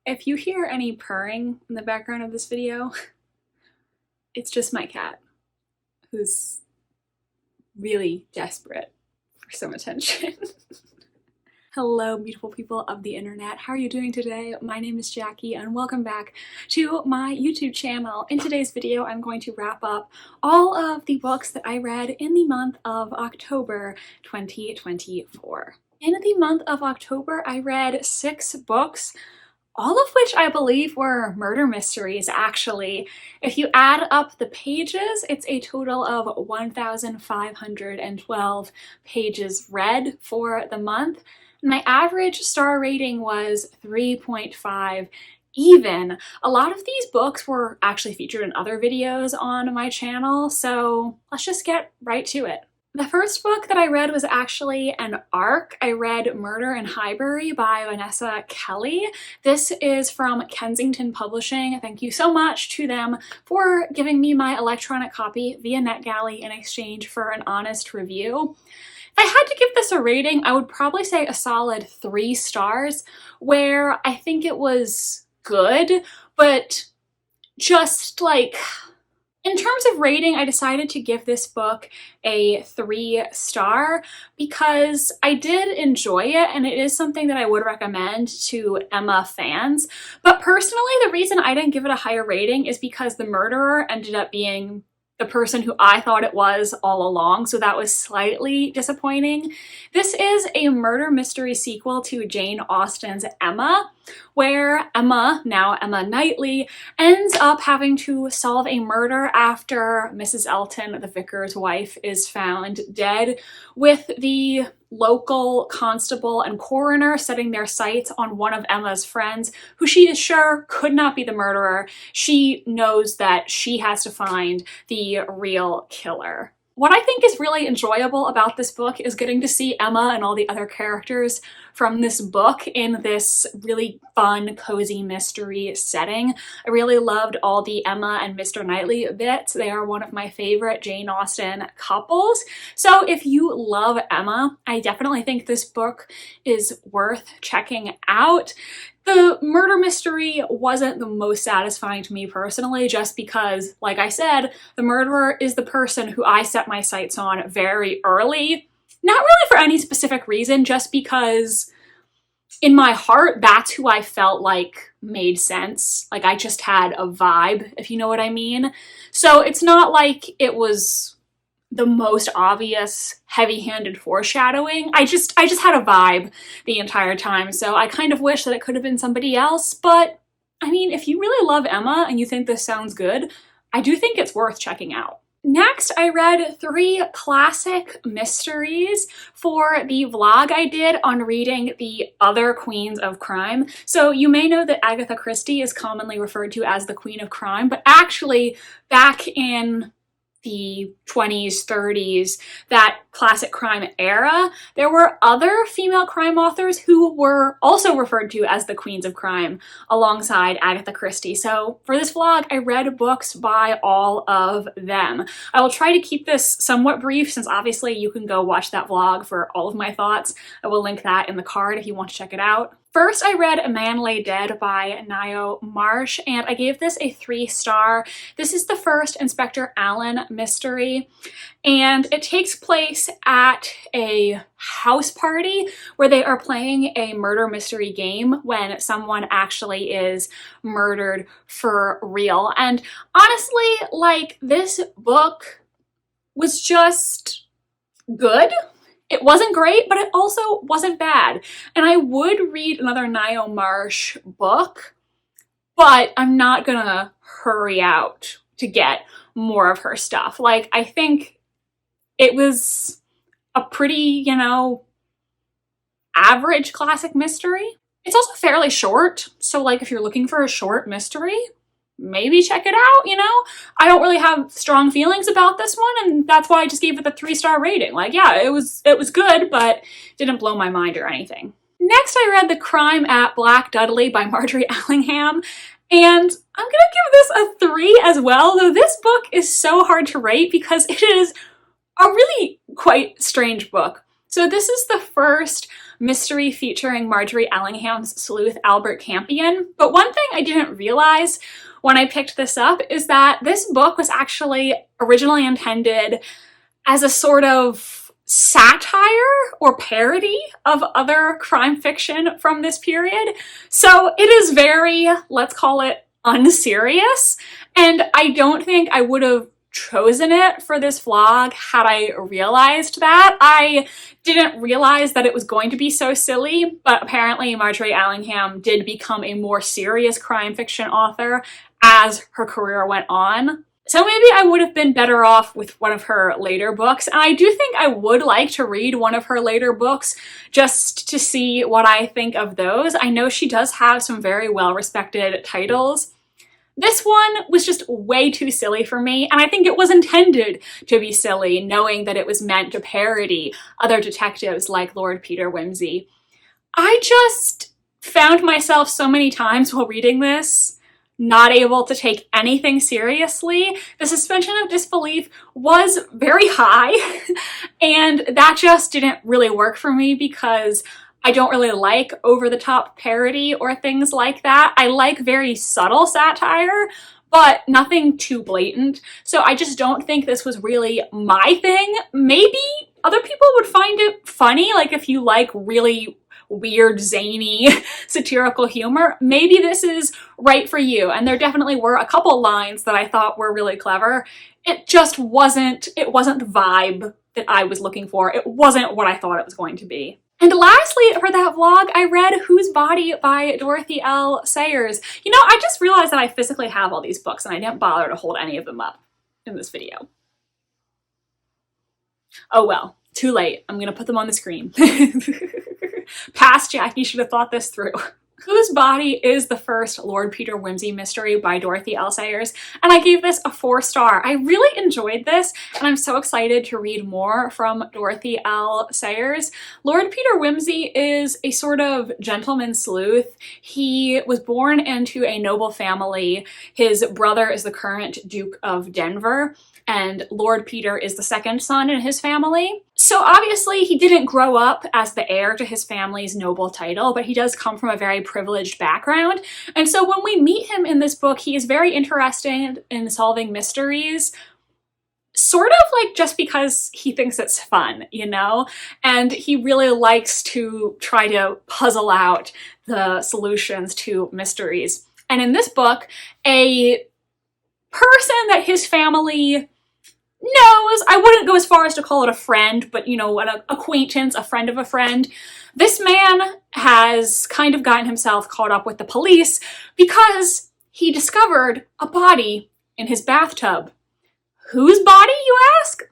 If you hear any purring in the background of this video, it's just my cat, who's really desperate for some attention. Hello, beautiful people of the internet. How are you doing today? My name is Jackie and welcome back to my YouTube channel. In today's video, I'm going to wrap up all of the books that I read in the month of October 2024. In the month of October, I read 6 books, all of which I believe were murder mysteries, actually. If you add up the pages, it's a total of 1,512 pages read for the month. My average star rating was 3.5 even. A lot of these books were actually featured in other videos on my channel, so let's just get right to it. The first book that I read was actually an ARC. I read Murder in Highbury by Vanessa Kelly. This is from Kensington Publishing. Thank you so much to them for giving me my electronic copy via NetGalley in exchange for an honest review. If I had to give this a rating, I would probably say a solid 3 stars, where I think it was good, but just like, in terms of rating, I decided to give this book a 3-star because I did enjoy it and it is something that I would recommend to Emma fans. But personally, the reason I didn't give it a higher rating is because the murderer ended up being the person who I thought it was all along, so that was slightly disappointing. This is a murder mystery sequel to Jane Austen's Emma, where Emma, now Emma Knightley, ends up having to solve a murder after Mrs. Elton, the vicar's wife, is found dead, with the local constable and coroner setting their sights on one of Emma's friends, who she is sure could not be the murderer. She knows that she has to find the real killer. What I think is really enjoyable about this book is getting to see Emma and all the other characters from this book in this really fun, cozy mystery setting. I really loved all the Emma and Mr. Knightley bits. They are one of my favorite Jane Austen couples. So if you love Emma, I definitely think this book is worth checking out. The murder mystery wasn't the most satisfying to me personally, just because, like I said, the murderer is the person who I set my sights on very early. Not really for any specific reason, just because in my heart, that's who I felt like made sense. Like I just had a vibe, if you know what I mean. So it's not like it was the most obvious heavy-handed foreshadowing. I just had a vibe the entire time, so I kind of wish that it could have been somebody else, but I mean, if you really love Emma and you think this sounds good, I do think it's worth checking out. Next, I read 3 classic mysteries for the vlog I did on reading the other queens of crime. So you may know that Agatha Christie is commonly referred to as the Queen of Crime, but actually back in the 20s, 30s, that classic crime era, there were other female crime authors who were also referred to as the Queens of Crime alongside Agatha Christie. So for this vlog, I read books by all of them. I will try to keep this somewhat brief since obviously you can go watch that vlog for all of my thoughts. I will link that in the card if you want to check it out. First, I read A Man Lay Dead by Ngaio Marsh, and I gave this a 3-star. This is the first Inspector Allen mystery, and it takes place at a house party where they are playing a murder mystery game when someone actually is murdered for real. And honestly, like, this book was just good. It wasn't great, but it also wasn't bad. And I would read another Ngaio Marsh book, but I'm not gonna hurry out to get more of her stuff. Like, I think it was a pretty, average classic mystery. It's also fairly short, so like if you're looking for a short mystery, maybe check it out, I don't really have strong feelings about this one, and that's why I just gave it the 3-star rating. Like, yeah, it was good, but didn't blow my mind or anything. Next, I read The Crime at Black Dudley by Margery Allingham, and I'm gonna give this a 3 as well, though this book is so hard to rate because it is a really quite strange book. So this is the first mystery featuring Margery Allingham's sleuth Albert Campion. But one thing I didn't realize when I picked this up is that this book was actually originally intended as a sort of satire or parody of other crime fiction from this period. So it is very, let's call it, unserious, and I don't think I would have chosen it for this vlog had I realized that. I didn't realize that it was going to be so silly, but apparently Margery Allingham did become a more serious crime fiction author as her career went on. So maybe I would have been better off with one of her later books, and I do think I would like to read one of her later books just to see what I think of those. I know she does have some very well-respected titles. This one was just way too silly for me, and I think it was intended to be silly, knowing that it was meant to parody other detectives like Lord Peter Wimsey. I just found myself so many times while reading this not able to take anything seriously. The suspension of disbelief was very high, and that just didn't really work for me because I don't really like over-the-top parody or things like that. I like very subtle satire, but nothing too blatant. So I just don't think this was really my thing. Maybe other people would find it funny, like if you like really weird, zany, satirical humor, maybe this is right for you. And there definitely were a couple lines that I thought were really clever. It just wasn't the vibe that I was looking for. It wasn't what I thought it was going to be. And lastly, for that vlog, I read Whose Body by Dorothy L. Sayers. You know, I just realized that I physically have all these books and I didn't bother to hold any of them up in this video. Oh well, too late. I'm gonna put them on the screen. Past Jackie should have thought this through. Whose Body is the first Lord Peter Wimsey mystery by Dorothy L. Sayers, and I gave this a 4-star. I really enjoyed this, and I'm so excited to read more from Dorothy L. Sayers. Lord Peter Wimsey is a sort of gentleman sleuth. He was born into a noble family. His brother is the current Duke of Denver, and Lord Peter is the second son in his family. So obviously he didn't grow up as the heir to his family's noble title, but he does come from a very privileged background. And so when we meet him in this book, he is very interested in solving mysteries, sort of like just because he thinks it's fun, you know? And he really likes to try to puzzle out the solutions to mysteries. And in this book, a person that his family knows, I wouldn't go as far as to call it a friend, but you know, an acquaintance, a friend of a friend. This man has kind of gotten himself caught up with the police because he discovered a body in his bathtub. Whose body, you ask?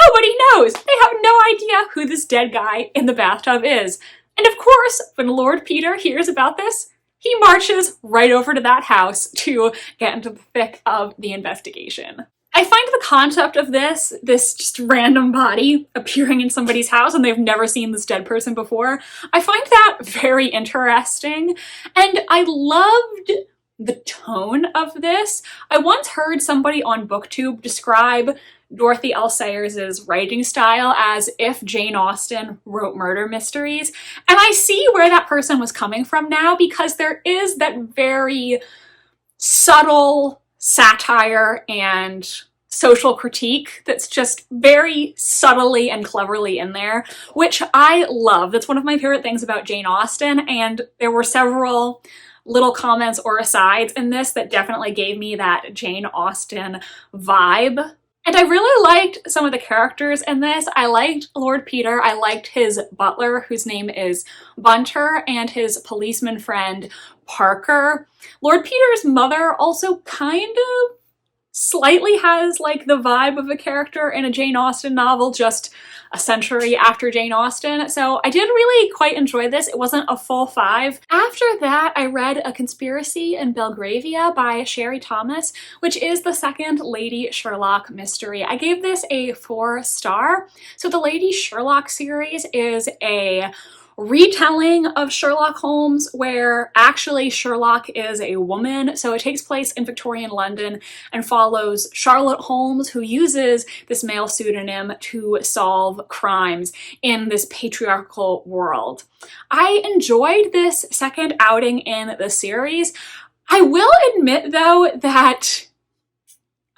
Nobody knows. They have no idea who this dead guy in the bathtub is. And of course, when Lord Peter hears about this, he marches right over to that house to get into the thick of the investigation. I find the concept of this just random body appearing in somebody's house and they've never seen this dead person before, I find that very interesting. And I loved the tone of this. I once heard somebody on BookTube describe Dorothy L. Sayers' writing style as if Jane Austen wrote murder mysteries. And I see where that person was coming from now, because there is that very subtle satire and social critique that's just very subtly and cleverly in there, which I love. That's one of my favorite things about Jane Austen, and there were several little comments or asides in this that definitely gave me that Jane Austen vibe. And I really liked some of the characters in this. I liked Lord Peter, I liked his butler, whose name is Bunter, and his policeman friend, Parker. Lord Peter's mother also kind of slightly has like the vibe of a character in a Jane Austen novel just a century after Jane Austen. So I did really quite enjoy this. It wasn't a full 5. After that, I read A Conspiracy in Belgravia by Sherry Thomas, which is the second Lady Sherlock mystery. I gave this a 4-star. So the Lady Sherlock series is a retelling of Sherlock Holmes where actually Sherlock is a woman. So it takes place in Victorian London and follows Charlotte Holmes, who uses this male pseudonym to solve crimes in this patriarchal world. I enjoyed this second outing in the series. I will admit though that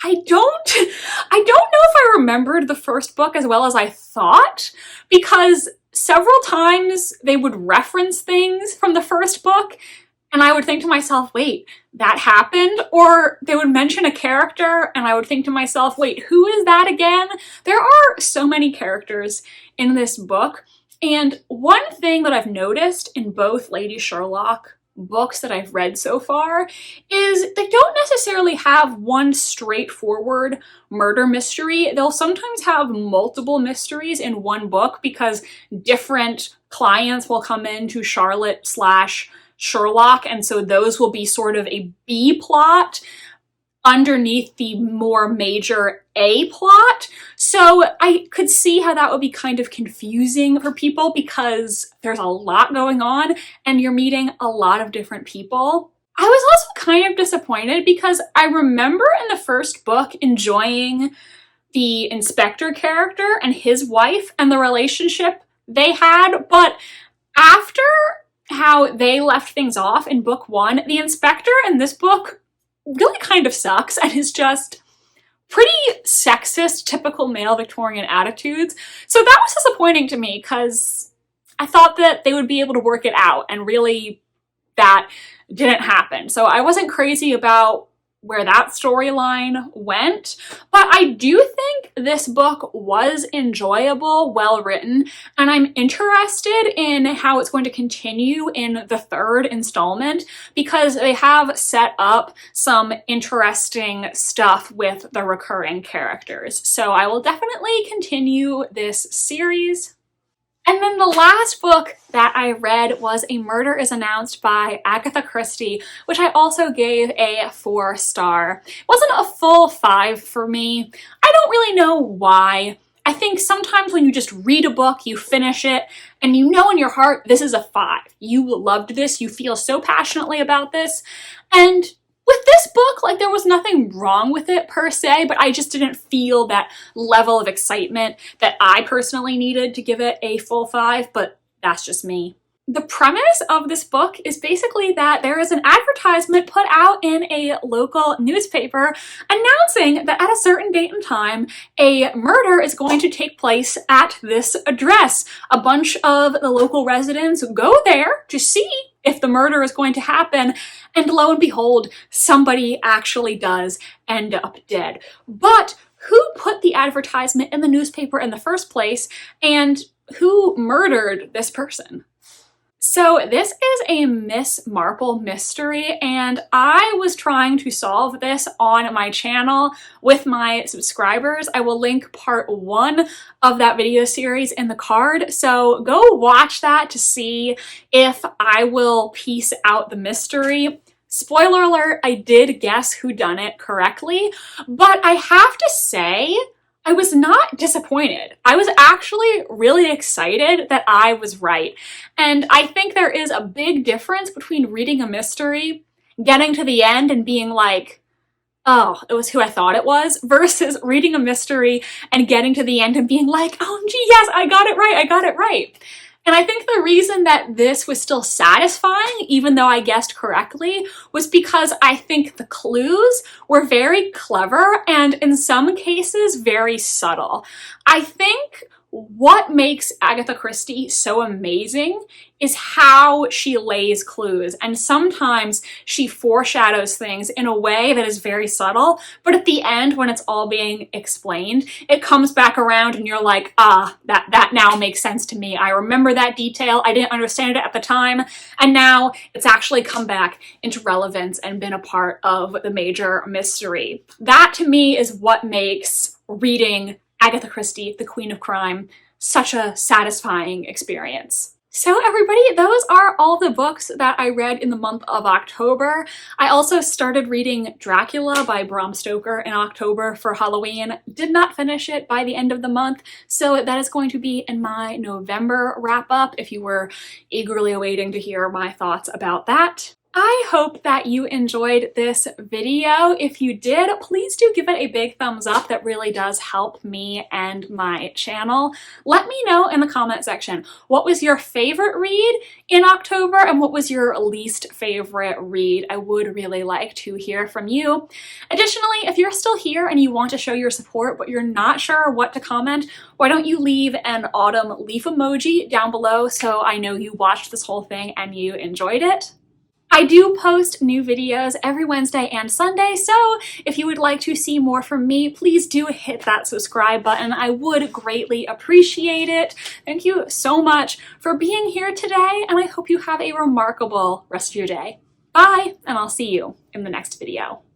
I don't know if I remembered the first book as well as I thought, because several times they would reference things from the first book and I would think to myself, wait, that happened? Or they would mention a character and I would think to myself, wait, who is that again? There are so many characters in this book, and one thing that I've noticed in both Lady Sherlock books that I've read so far is they don't necessarily have one straightforward murder mystery. They'll sometimes have multiple mysteries in one book because different clients will come into Charlotte/Sherlock, and so those will be sort of a B plot underneath the more major A plot. So I could see how that would be kind of confusing for people because there's a lot going on and you're meeting a lot of different people. I was also kind of disappointed because I remember in the first book enjoying the inspector character and his wife and the relationship they had, but after how they left things off in book one, the inspector in this book really kind of sucks and is just pretty sexist, typical male Victorian attitudes. So that was disappointing to me because I thought that they would be able to work it out, and really that didn't happen. So I wasn't crazy about where that storyline went, but I do think this book was enjoyable, well written, and I'm interested in how it's going to continue in the third installment because they have set up some interesting stuff with the recurring characters. So I will definitely continue this series. And then the last book that I read was A Murder is Announced by Agatha Christie, which I also gave a 4-star. It wasn't a full 5 for me. I don't really know why. I think sometimes when you just read a book, you finish it, and you know in your heart, this is a 5. You loved this, you feel so passionately about this, and with this book, like, there was nothing wrong with it per se, but I just didn't feel that level of excitement that I personally needed to give it a full 5, but that's just me. The premise of this book is basically that there is an advertisement put out in a local newspaper announcing that at a certain date and time, a murder is going to take place at this address. A bunch of the local residents go there to see if the murder is going to happen, and lo and behold, somebody actually does end up dead. But who put the advertisement in the newspaper in the first place, and who murdered this person? So this is a Miss Marple mystery, and I was trying to solve this on my channel with my subscribers. I will link part 1 of that video series in the card, so go watch that to see if I will piece out the mystery. Spoiler alert, I did guess whodunit correctly, but I have to say, I was not disappointed. I was actually really excited that I was right. And I think there is a big difference between reading a mystery, getting to the end and being like, oh, it was who I thought it was, versus reading a mystery and getting to the end and being like, OMG, yes, I got it right, I got it right. And I think the reason that this was still satisfying, even though I guessed correctly, was because I think the clues were very clever and in some cases very subtle. I think what makes Agatha Christie so amazing is how she lays clues, and sometimes she foreshadows things in a way that is very subtle, but at the end, when it's all being explained, it comes back around and you're like, ah, that now makes sense to me. I remember that detail, I didn't understand it at the time, and now it's actually come back into relevance and been a part of the major mystery. That to me is what makes reading Agatha Christie, the Queen of Crime, such a satisfying experience. So everybody, those are all the books that I read in the month of October. I also started reading Dracula by Bram Stoker in October for Halloween. Did not finish it by the end of the month, so that is going to be in my November wrap up if you were eagerly awaiting to hear my thoughts about that. I hope that you enjoyed this video. If you did, please do give it a big thumbs up. That really does help me and my channel. Let me know in the comment section, what was your favorite read in October and what was your least favorite read? I would really like to hear from you. Additionally, if you're still here and you want to show your support but you're not sure what to comment, why don't you leave an autumn leaf emoji down below so I know you watched this whole thing and you enjoyed it. I do post new videos every Wednesday and Sunday, so if you would like to see more from me, please do hit that subscribe button. I would greatly appreciate it. Thank you so much for being here today, and I hope you have a remarkable rest of your day. Bye, and I'll see you in the next video.